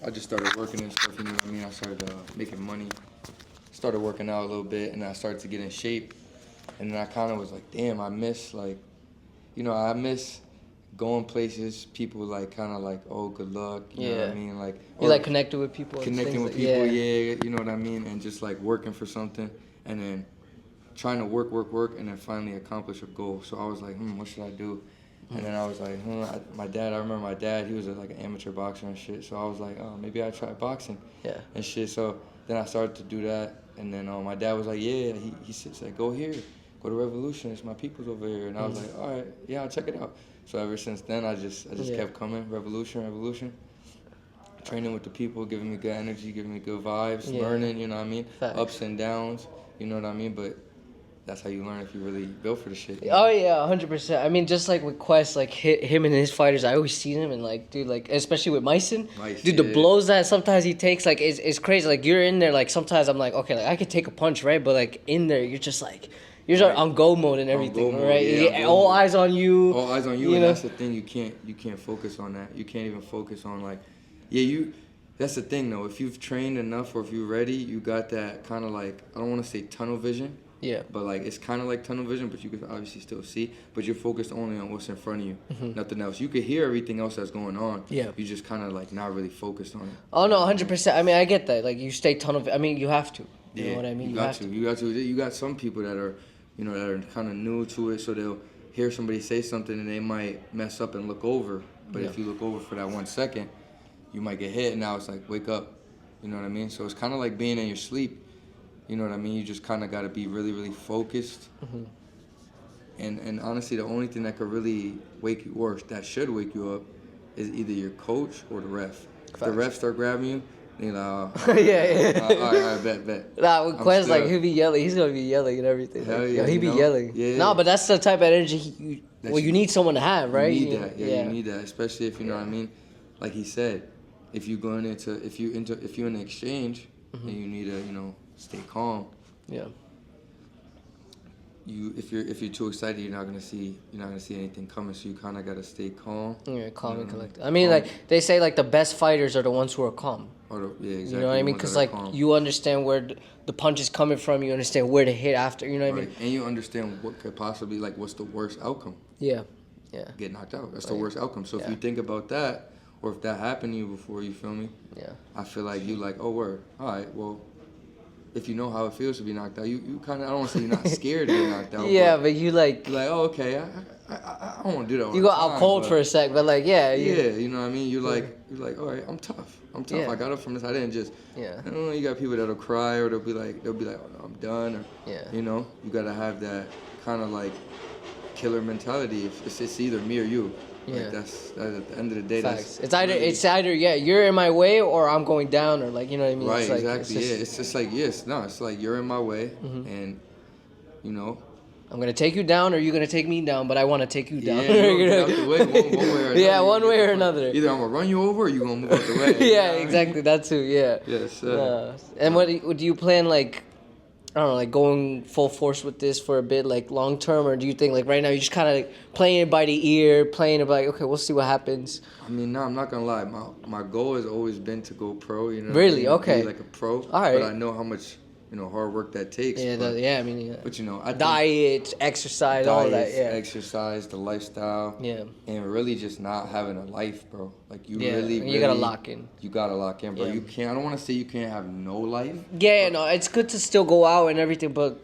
I just started working and stuff. You know what I mean? I started making money. Started working out a little bit, and I started to get in shape. And then I kind of was like, damn, I miss I miss going places. People like kind of like, oh, good luck. You know what I mean? Like you like connecting with people. Connecting with people, yeah. You know what I mean? And just like working for something, and then trying to work, and then finally accomplish a goal. So I was like, what should I do? And then I was like, I remember my dad, he was like an amateur boxer and shit. So I was like, oh, maybe I try boxing and shit. So then I started to do that. And then my dad was like, yeah, he said, go here, go to Revolution. It's my people's over here. And I was like, all right, yeah, I'll check it out. So ever since then, I just kept coming, Revolution. Training with the people, giving me good energy, giving me good vibes, learning, you know what I mean? Facts. Ups and downs, you know what I mean? But that's how you learn if you really built for the shit. You know? Oh yeah, 100%. I mean, just like with Quest, like him and his fighters, I always see him and like, dude, like especially with Myson, dude, the blows that sometimes he takes, like, it's crazy. Like you're in there, like sometimes I'm like, okay, like I could take a punch, right? But like in there, you're just like, you're just on go mode and everything, right? Yeah, all eyes on you. All eyes on you, and that's the thing. You can't focus on that. You can't even focus on like, That's the thing though. If you've trained enough or if you're ready, you got that kind of like, I don't want to say tunnel vision. Yeah. But like it's kind of like tunnel vision, but you can obviously still see. But you're focused only on what's in front of you, nothing else. You could hear everything else that's going on. Yeah. You just kind of like not really focused on it. Oh no, 100%. I mean, I get that. Like you stay tunnel. I mean, you have to. You know what I mean? You got to. You got some people that are, that are kind of new to it, so they'll hear somebody say something and they might mess up and look over. But if you look over for that 1 second, you might get hit, and now it's like, wake up. You know what I mean? So it's kind of like being in your sleep. You know what I mean? You just kind of got to be really, really focused. And honestly, the only thing that could really wake you, or that should wake you up, is either your coach or the ref. If the ref start grabbing you, then you're like, all right, bet. Nah, with Quest, like, he'll be yelling. He's going to be yelling and everything. Hell yeah. He'll be yelling. Yeah. Nah, but that's the type of energy you need someone to have, right? You need that. Yeah, you need that, especially if, you know what I mean? Like he said, if you're in the exchange, and you need to, stay calm. Yeah. If you're too excited, you're not gonna see anything coming. So you kind of gotta stay calm. Yeah, calm and collected. I mean, like they say, like the best fighters are the ones who are calm. Yeah, exactly. You know what I mean? Because like you understand where the punch is coming from. You understand where to hit after. You know what I mean? And you understand what could possibly, like, what's the worst outcome. Yeah. Get knocked out. That's the worst outcome. So if you think about that, or if that happened to you before, you feel me? Yeah. I feel like you like, oh word. All right, well. If you know how it feels to be knocked out, you kind of, I don't want to say you're not scared to get knocked out. Yeah, but you like... You're like, oh, okay, I don't want to do that all You go out cold for a sec, but like, yeah. Yeah, you know what I mean? You're like, all right, I'm tough. Yeah. I got up from this. I didn't just... Yeah. I don't know, you got people that'll cry or they'll be like, oh, no, I'm done. Or, you got to have that kind of like killer mentality. If it's either me or you. Yeah. Like that's at the end of the day. Facts. It's either you're in my way or I'm going down, or like, you know what I mean? Right, it's like, exactly. It's just like it's like you're in my way, and I'm gonna take you down, or you're gonna take me down, but I want to take you down. Get out the way, one way or another. Yeah, one way or another. Either I'm gonna run you over, or you gonna move out the way. Yeah, exactly. That too. Yeah. Yes. And what do you plan, like? I don't know, like going full force with this for a bit, like long term, or do you think like right now you're just kind of like playing it by the ear, playing it like, okay, we'll see what happens? I mean, no, I'm not gonna lie. My goal has always been to go pro. You know. Really? Okay. Be like a pro. All right. But I know how much hard work that takes. Yeah. But I diet, exercise, all that. Yeah. Exercise, the lifestyle. Yeah. And really just not having a life, bro. Like you you gotta lock in. You gotta lock in, bro. Yeah. You can't. I don't want to say you can't have no life. Yeah, no, it's good to still go out and everything, but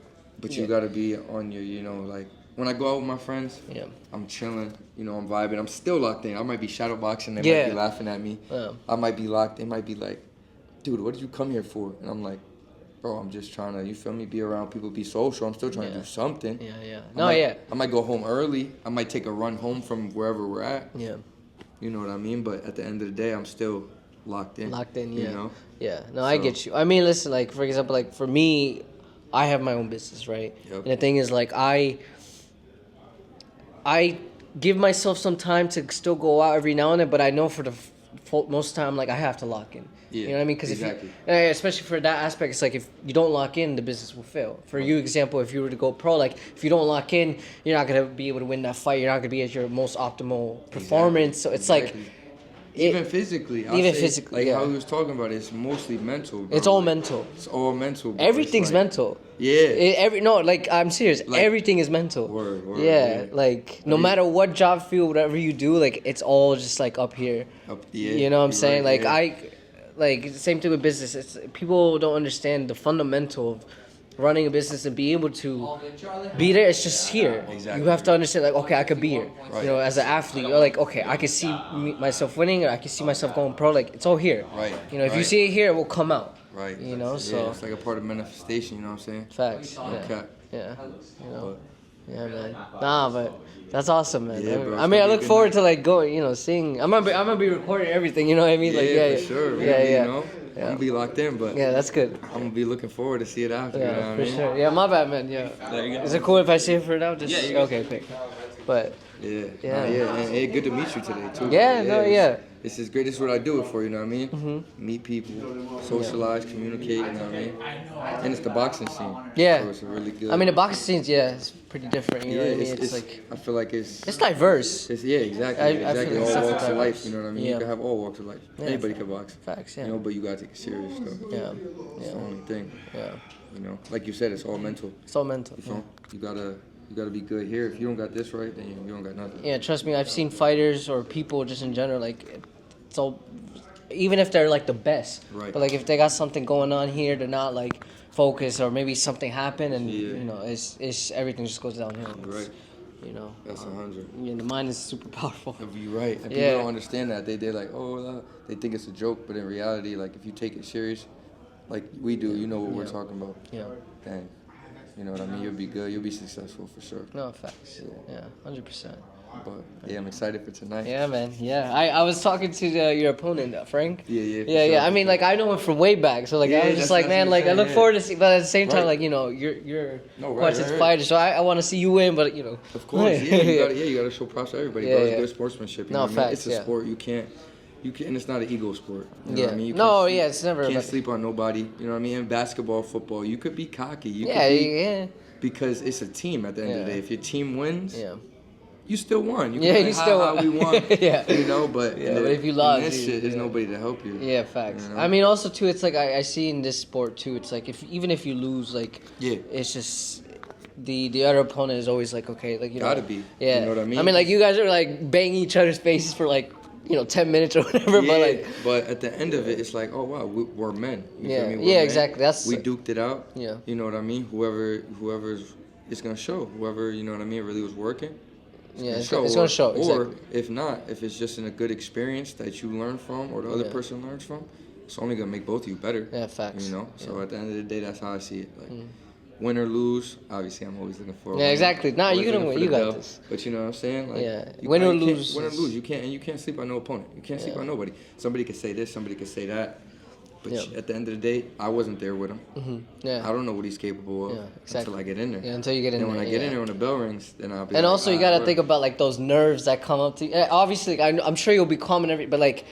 you gotta be on your, like when I go out with my friends. Yeah. I'm chilling. I'm vibing. I'm still locked in. I might be shadow boxing. They might be laughing at me. Yeah. I might be locked. They might be like, dude, what did you come here for? And I'm like, bro, I'm just trying to, you feel me, be around people, be social. I'm still trying to do something. Yeah. I might go home early. I might take a run home from wherever we're at. Yeah. You know what I mean? But at the end of the day, I'm still locked in. Yeah. You know? Yeah. No, I get you. I mean, listen, like, for example, like, for me, I have my own business, right? Yep. And the thing is, like, I give myself some time to still go out every now and then, but I know for the most time, like, I have to lock in. Yeah, you know what I mean? Because exactly. especially for that aspect, it's like if you don't lock in, the business will fail. For you, example, if you were to go pro, like if you don't lock in, you're not gonna be able to win that fight. You're not gonna be at your most optimal performance. So it's like, even physically. Even physically, like how he was talking about it, it's mostly mental. Bro. It's all mental. It's all mental. Everything's mental. Yeah. I'm serious. Like, everything is mental. Word, yeah, like no matter what job field, whatever you do, like it's all just like up here. You know what I'm saying? Right, like same thing with business. It's people don't understand the fundamental of running a business and be able to be there. It's just here. Exactly. You have to understand, like, okay, I could be here. Right. You know, as an athlete, you're like, okay, I can see myself winning, or I can see myself going pro. Like, it's all here. Right. You know, if you see it here, it will come out. Right. You know, so it's like a part of manifestation. You know what I'm saying? Facts. Okay. Yeah. You know. Yeah, man. Nah, but that's awesome, man. Yeah, bro, I mean, I look forward to like going, you know, seeing. I'm gonna be recording everything. You know what I mean? Yeah, for sure. Yeah. You know, I'm gonna be locked in, but yeah, that's good. I'm gonna be looking forward to see it after. Yeah, you know what for I mean? sure. Yeah, my bad, man. Yeah. There you go. Is it cool if I say it for now? Just Yeah, okay, quick. But Yeah. Yeah. And hey, good to meet you today too. Yeah, no, yeah. This is great. This is what I do it for. You know what I mean? Meet people, socialize, communicate. You know what I mean? And it's the boxing scene. Yeah. So it's really good. I mean, the boxing scene's it's pretty different. You know what I mean? it's like I feel like it's diverse. exactly. I Exactly. feel it's All walks of diverse. life. You know what I mean? Yeah. You can have all walks of life. Yeah. Anybody can box. Facts. Yeah. You know, but you gotta take it serious though. Yeah. It's the only thing. Yeah. You know, like you said, it's all mental. It's all mental. You feel? You gotta be good here. If you don't got this right, then you don't got nothing. Yeah, trust me, I've seen fighters or people just in general, like, it's all, even if they're like the best, Right. but like if they got something going on here, they're not like focused, or maybe something happened and you know, it's everything just goes downhill. Right. You know. That's 100. Yeah, the mind is super powerful. You're right. And people Yeah. don't understand that. They're like, oh, they think it's a joke, but in reality, like if you take it serious, like we do, you know what we're talking about. Yeah. Then, you know what I mean. You'll be good. You'll be successful for sure. No, facts. Yeah, 100%. But yeah, I'm excited for tonight. Yeah, man. Yeah, I was talking to your opponent, Frank. Yeah. Yeah, yeah. I mean, like I know him from way back, so like Yeah, I was just that's like, what man, I'm like I saying, look yeah. forward to see, but at the same time, Right. like you know, you're No, right, quite a right. fighter, so I want to see you win, but you know, Of course, you gotta show props to everybody. Yeah, bro. It's yeah. good sportsmanship. You No, know what I mean? facts, It's a yeah. sport. You can't, and it's not an ego sport. You know Yeah. what I mean? You No, can't sleep- yeah, it's never Can't about- sleep on nobody. You know what I mean? In basketball, football, you could be cocky. You yeah, could be, yeah, because it's a team at the end of the Yeah. day. If your team wins, yeah. you still won. You Yeah, can be you like, still "Ha, ha, won." we won. Yeah. You know, but Yeah, but if you lost, in this you- shit, there's yeah. nobody to help you. Yeah, facts. You know? I mean, also too, it's like I see in this sport too. It's like even if you lose, like Yeah. it's just the other opponent is always like, okay, like you Gotta know, be. Yeah, You know what I mean? I mean, like you guys are like banging each other's faces for like 10 minutes or whatever. Yeah, But like, at the end of it, it's like, oh wow, we're men. You Yeah. feel me? We're Yeah, men. exactly. That's we like- duked it out. Yeah. You know what I mean? Whoever's it's gonna show. Whoever, you know what I mean, really was working. yeah, it's gonna show. Or Exactly. if not, if it's just in a good experience that you learn from, or the other Yeah. person learns from, it's only gonna make both of you better. Yeah, facts. You know. So Yeah. at the end of the day, that's how I see it. Like, win or lose, obviously, I'm always looking for. a Yeah, win. exactly. Nah, Always you gonna looking win. for You the got dub. this. But you know what I'm saying? Like, Yeah. you Win or can't- lose Win or is- lose. You can't sleep on no opponent. You can't sleep Yeah. on nobody. Somebody could say this. Somebody could say that. But Yeah. at the end of the day, I wasn't there with him. Yeah. I don't know what he's capable of Yeah, exactly. until I get in there. Yeah, until you get in And when there, I get yeah. in there, when the bell rings, then I'll be. And like, also, you gotta word. think about like those nerves that come up to you. Obviously, like, I'm sure you'll be calm and everything, but like,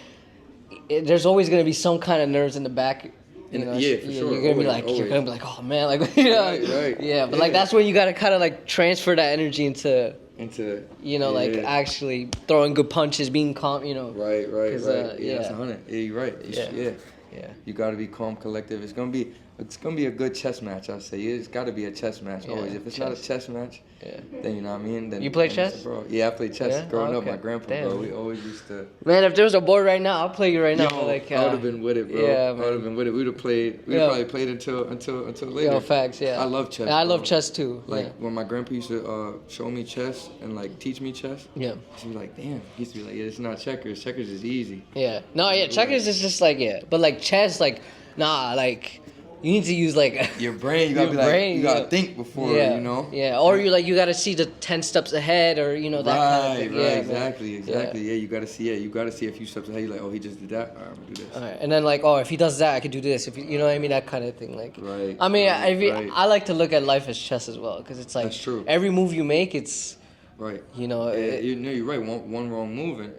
there's always gonna be some kind of nerves in the back. You know, Yeah, for sure. You're gonna be like, Always, you're gonna be like, oh man, like, you know, Right. yeah. But like, Yeah. that's when you gotta kind of like transfer that energy into, Into. like yeah. actually throwing good punches, being calm, Right. 'Cause, Yeah, that's yeah. 100. Yeah, you're right. Yeah. Yeah. You gotta be calm, collective. It's gonna be a good chess match. I'll say it's gotta be a chess match Yeah, always. If it's not a chess. chess match, Yeah. then you know what I mean. Then You play then it's chess? bro. Yeah, I played chess Yeah? growing Oh, up. okay. My grandpa, Damn. bro, we always used to. Man, if there's a board right now, I'll play you right now. Yo, Like, I would have been with it, bro. yeah, I would have been with it. We'd have played. We'd Yeah. have probably played until later. Yo, facts, yeah. I love chess. And I bro. love chess too. Like yeah. when my grandpa used to show me chess and like teach me chess. Yeah. He was like, damn. He used to be like, yeah, it's not checkers. Checkers is easy. Yeah. No, yeah, checkers is just like, yeah. But like chess, like, nah, like, you need to use like Your brain, you gotta Your be like, brain, you gotta yeah. think before, yeah, you know. Yeah, or you gotta see the 10 steps ahead, or that kind of thing. Right, Yeah, man. exactly. Yeah, you gotta see it. You gotta see a few steps ahead. You're like, oh, he just did that. All right, I'm gonna do this. All right, and then like, oh, if he does that, I could do this. If you know what I mean, that kind of thing. Like, Right, I mean, right. I like to look at life as chess as well, because it's like That's true. every move you make, it's Right. Yeah, You're right. One wrong move and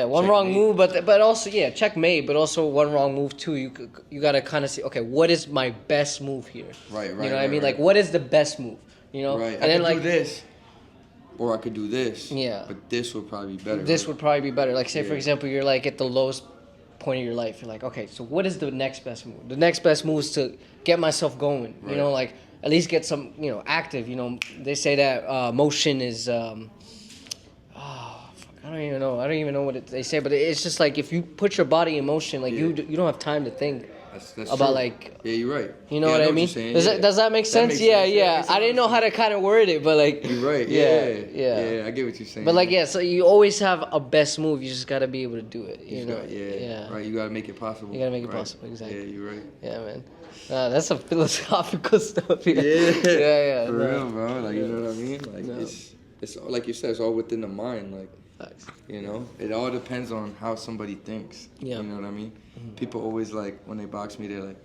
one wrong checkmate. move, but also checkmate, but also one wrong move too. You gotta kind of see, okay, what is my best move here? Right, You know what I right, mean? right. Like, what is the best move? You know, right. and I then can like do this. or I could do this. Yeah. But this would probably be better. This right? would probably be better. Like, say, for Yeah. example, you're like at the lowest point of your life. You're like, okay, so what is the next best move? The next best move is to get myself going. Right. You know, like at least get some, you know, active. You know, they say that motion is. I don't even know. I don't even know what they say, but it's just like if you put your body in motion, like you don't have time to think That's about true. like. Yeah, you're right. You know yeah, what I you're mean? saying. Does that make sense? Makes Yeah, sense. yeah. Makes I didn't know how to kind of word it, but like. You're right. Yeah, Yeah, I get what you're saying. But like, yeah, so you always have a best move. You just gotta be able to do it. You know? Yeah. Right. You gotta make it possible. You gotta make it right. possible. Exactly. Yeah, you're right. Yeah, man. That's some philosophical stuff. Yeah. Yeah. For no. real, bro. Like you know what I mean? Like No. it's like you said, it's all within the mind. Like. Facts. You know, it all depends on how somebody thinks. Yeah. You know what I mean? People always like when they box me, they're like,